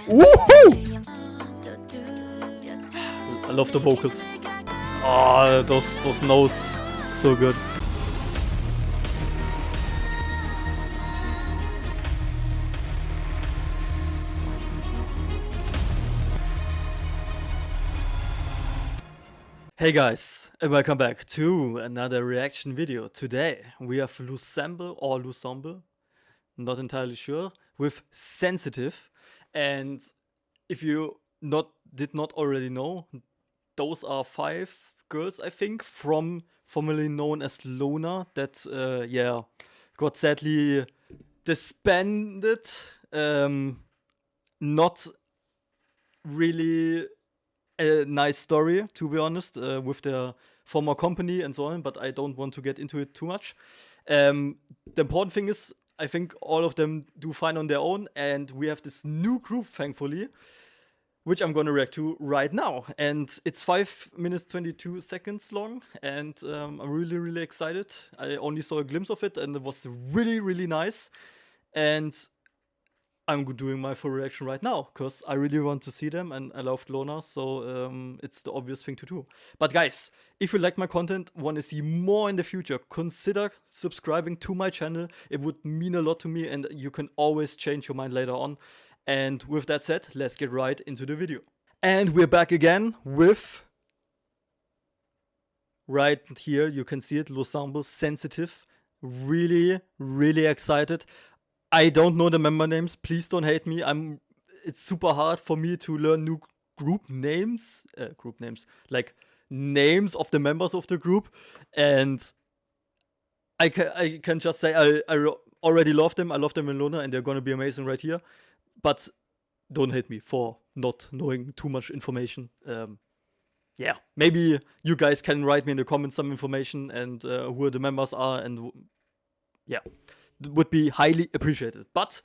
Woohoo! I love the vocals. Oh, those notes, so good. Hey guys, and welcome back to another reaction video. Today we have Loossemble or Loossemble, not entirely sure, with Sensitive. And if you did not already know, those are 5 girls, I think, formerly known as Loona, that got sadly disbanded. Not really a nice story, to be honest, with their former company and so on, but I don't want to get into it too much. The important thing is, I think all of them do fine on their own, and we have this new group, thankfully, which I'm gonna react to right now. And it's 5 minutes 22 seconds long, and I'm really, really excited. I only saw a glimpse of it, and it was really, really nice. And I'm doing my full reaction right now, because I really want to see them, and I love Loona, so it's the obvious thing to do. But guys, if you like my content, want to see more in the future, consider subscribing to my channel. It would mean a lot to me, and you can always change your mind later on. And with that said, let's get right into the video. And we're back again with, right here, you can see it, Loossemble, Sensitive. Really, really excited. I don't know the member names, please don't hate me. It's super hard for me to learn new group names, like names of the members of the group. And I can just say I already love them. I love them in Loona, and they're gonna be amazing right here. But don't hate me for not knowing too much information. Yeah, maybe you guys can write me in the comments some information and who the members are, and yeah, would be highly appreciated. But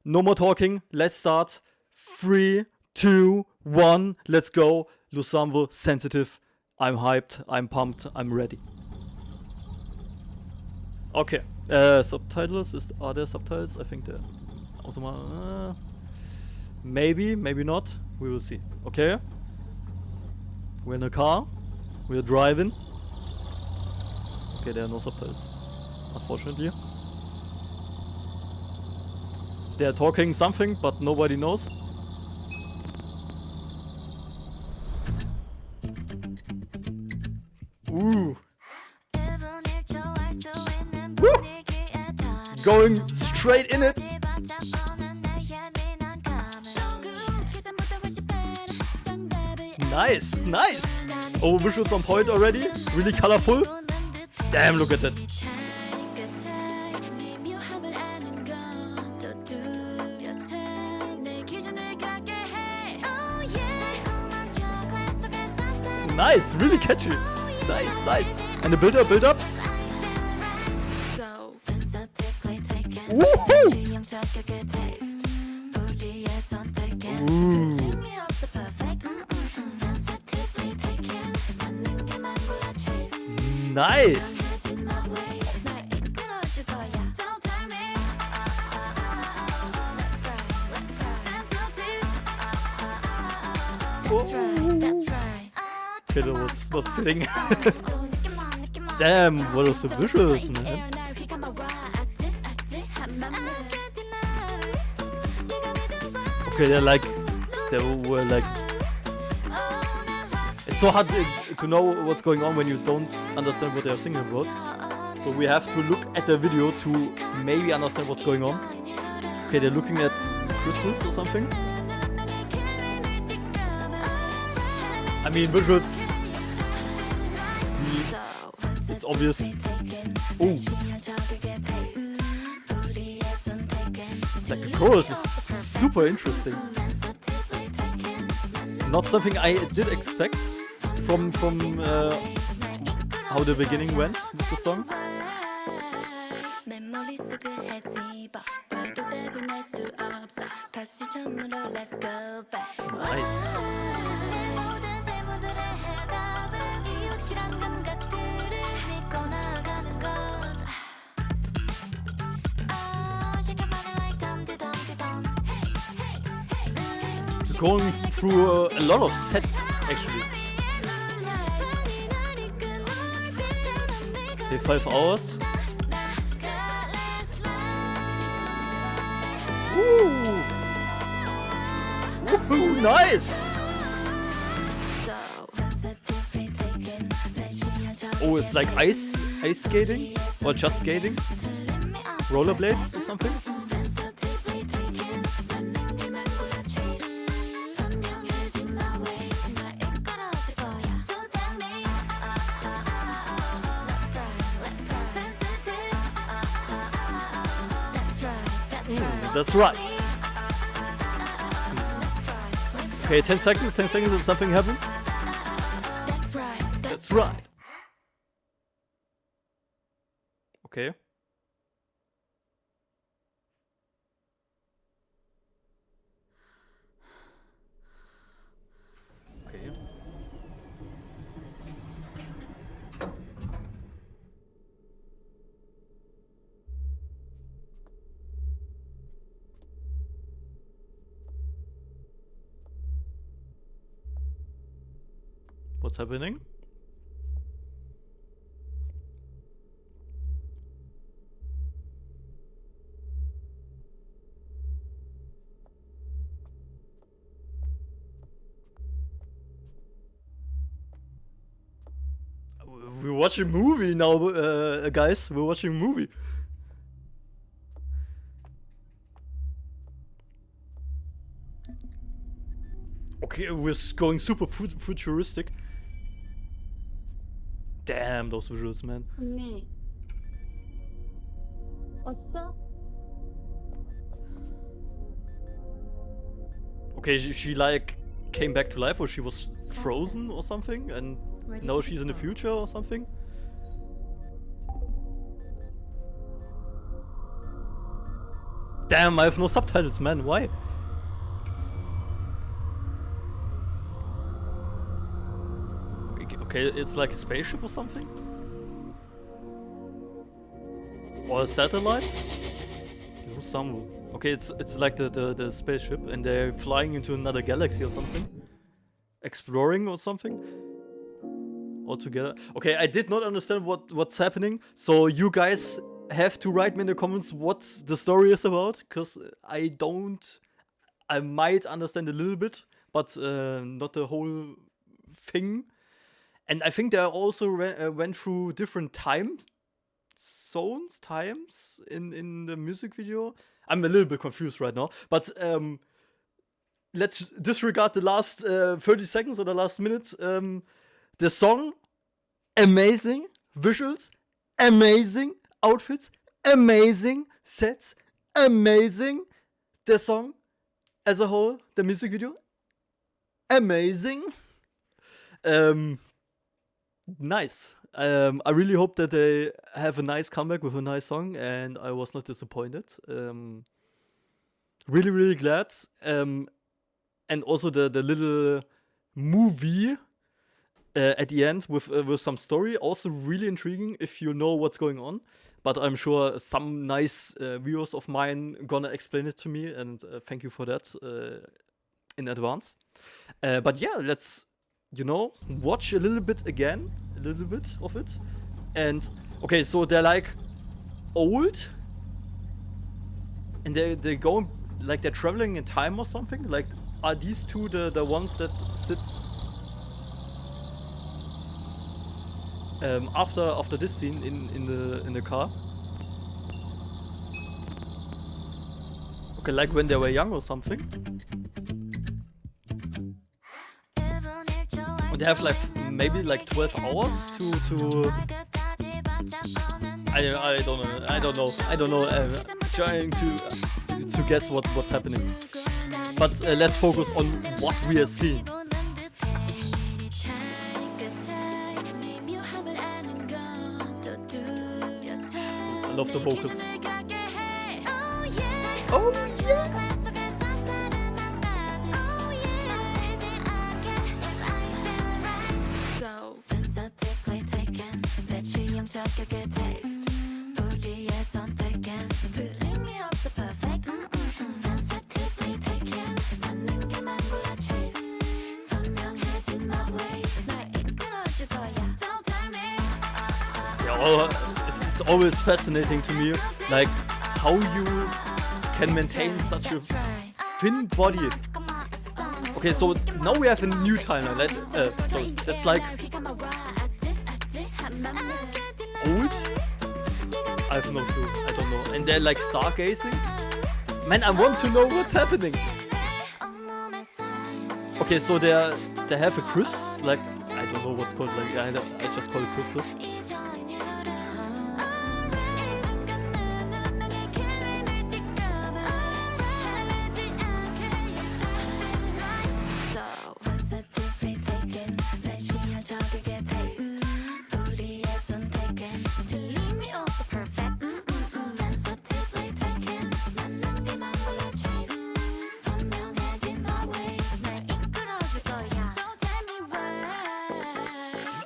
no more talking, let's start. 3, 2, 1, let's go. Loossemble, Sensitive. I'm hyped, I'm pumped, I'm ready. Okay, subtitles, are there subtitles? I think they're automatic. Maybe not, we will see. Okay, we're in a car, we're driving. Okay, there are no subtitles, unfortunately. They're talking something, but nobody knows. Ooh. Woo. Going straight in it. Nice, nice. Oh, visuals on point already. Really colorful. Damn, look at that. Nice, really catchy. Nice, nice. And the build up. Woohoo! Ooh. Nice. Okay, that was not fitting. Damn, what are the visuals, man? Okay, they were like. It's so hard to know what's going on when you don't understand what they're singing about. So we have to look at the video to maybe understand what's going on. Okay, they're looking at crystals or something. I mean, visuals. It's obvious. Ooh. Like the chorus is super interesting. Not something I did expect from how the beginning went with the song. Nice. going through a lot of sets actually. Okay, 5 hours. Ooh. Woohoo, nice! Oh, it's like ice skating? Or just skating? Rollerblades or something? That's right. Okay, 10 seconds and something happens. That's right. Okay. Okay. What's happening? We're watching a movie now, guys. We're watching a movie. Okay, we're going super futuristic. Damn, those visuals, man. 언니 왔어? Okay, she like came back to life, or she was frozen or something, and now she's in the future or something. Damn, I have no subtitles, man. Why? Okay, it's like a spaceship or something? Or a satellite? Loossemble. Okay, it's like the spaceship, and they're flying into another galaxy or something? Exploring or something? All together. Okay, I did not understand what's happening, so you guys have to write me in the comments what the story is about, because I might understand a little bit, but not the whole thing. And I think they also went through different times in the music video. I'm a little bit confused right now, but let's disregard the last 30 seconds or the last minute. The song, amazing. Visuals, amazing. Outfits, amazing. Sets, amazing. The song as a whole, the music video, amazing. Nice. I really hope that they have a nice comeback with a nice song, and I was not disappointed. Really, really glad. And also the little movie at the end with some story, also really intriguing if you know what's going on. But I'm sure some nice viewers of mine gonna explain it to me, and thank you for that in advance. But yeah, let's watch a little bit of it. And okay, so they're like old, and they go like they're traveling in time or something. Like, are these two the ones that sit after this scene in the car? Okay, like when they were young or something. They have like maybe like 12 hours to I don't know. Trying to guess what's happening. But let's focus on what we are seeing. I love the vocals. Oh yeah. It's always fascinating to me, like how you can maintain such a thin body. Okay, so now we have a new timer. So that's like old. I have no clue. I don't know. And they're like stargazing. Man, I want to know what's happening. Okay, so they have a crystal. Like I don't know what's called. Like I just call it crystal.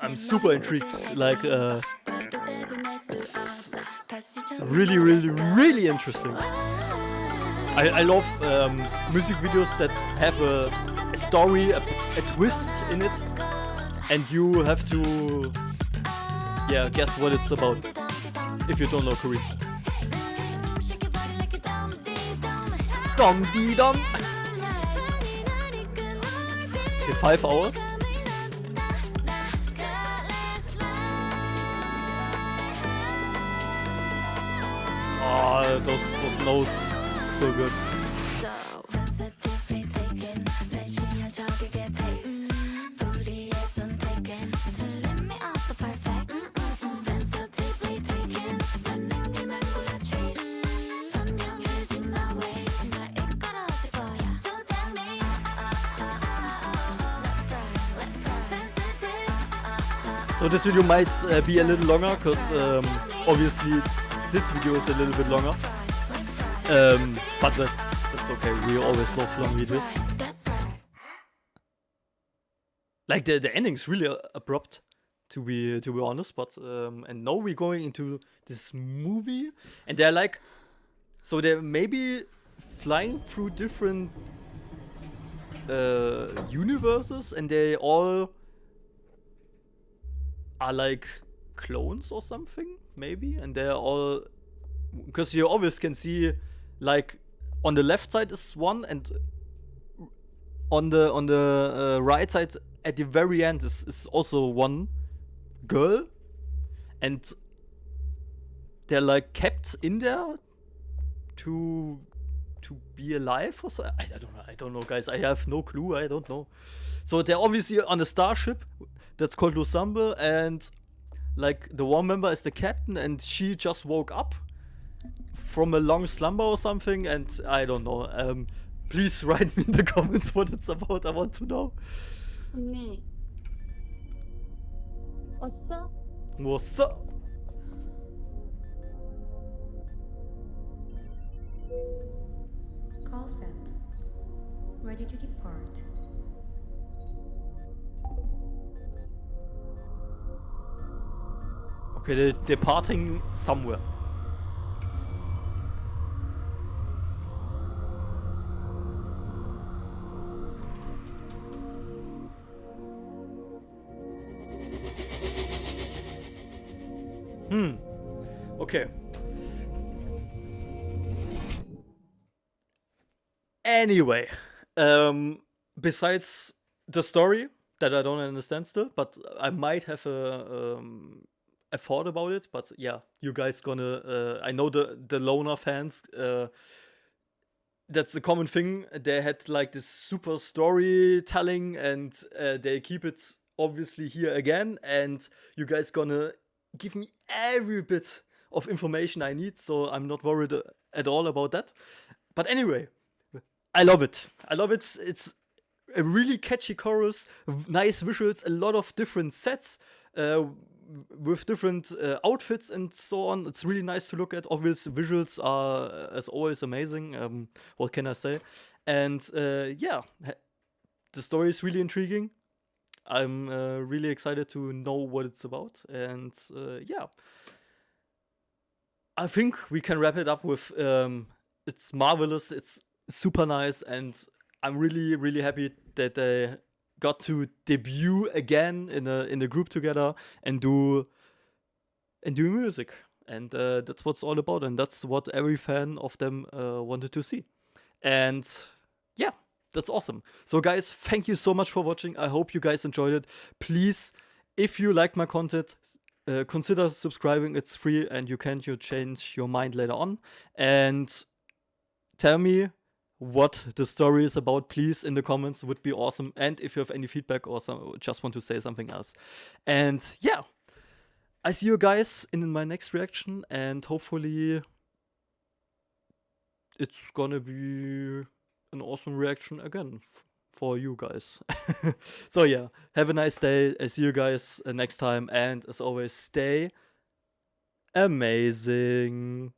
I'm super intrigued. Like, it's really, really, really interesting. I love music videos that have a story, a twist in it, and you have to, guess what it's about if you don't know Korean. Dom dee dom. Okay, 5 hours. Oh, those notes, so good. So this video might be a little longer, because obviously this video is a little bit longer, but that's okay. We always love long videos. Like the ending's really abrupt, to be honest. But and now we're going into this movie, and they're like, so they're maybe flying through different universes, and they all are like clones or something, maybe, and they're all, because you always can see, like on the left side is one, and on the right side at the very end is also one girl, and they're like kept in there to be alive or so. I don't know, guys. I have no clue. I don't know. So they're obviously on a starship that's called Loossemble, and like the one member is the captain, and she just woke up from a long slumber or something, and I don't know. Please write me in the comments what it's about. I want to know. 언니 왔어? What's up? Call set. Ready to depart. Okay, they're departing somewhere. Okay. Anyway, besides the story that I don't understand still, but I might have a thought about it. But yeah, you guys gonna. I know the Loona fans. That's a common thing. They had like this super storytelling, and they keep it obviously here again. And you guys gonna give me every bit of information I need, so I'm not worried at all about that. But anyway, I love it. I love it. It's a really catchy chorus, nice visuals, a lot of different sets with different outfits and so on. It's really nice to look at. Obvious visuals are, as always, amazing. What can I say? And yeah, the story is really intriguing. I'm really excited to know what it's about. And yeah, I think we can wrap it up with it's marvelous, it's super nice, and I'm really, really happy that they got to debut again in a group together and do and doing music. And that's what's all about, and that's what every fan of them wanted to see. And yeah, that's awesome. So guys, thank you so much for watching. I hope you guys enjoyed it. Please, if you like my content, consider subscribing. It's free, and you change your mind later on. And tell me what the story is about, please, in the comments. Would be awesome. And if you have any feedback or just want to say something else. And yeah, I see you guys in my next reaction, and hopefully it's gonna be an awesome reaction again for you guys. So yeah, have a nice day. I see you guys next time, and as always, stay amazing.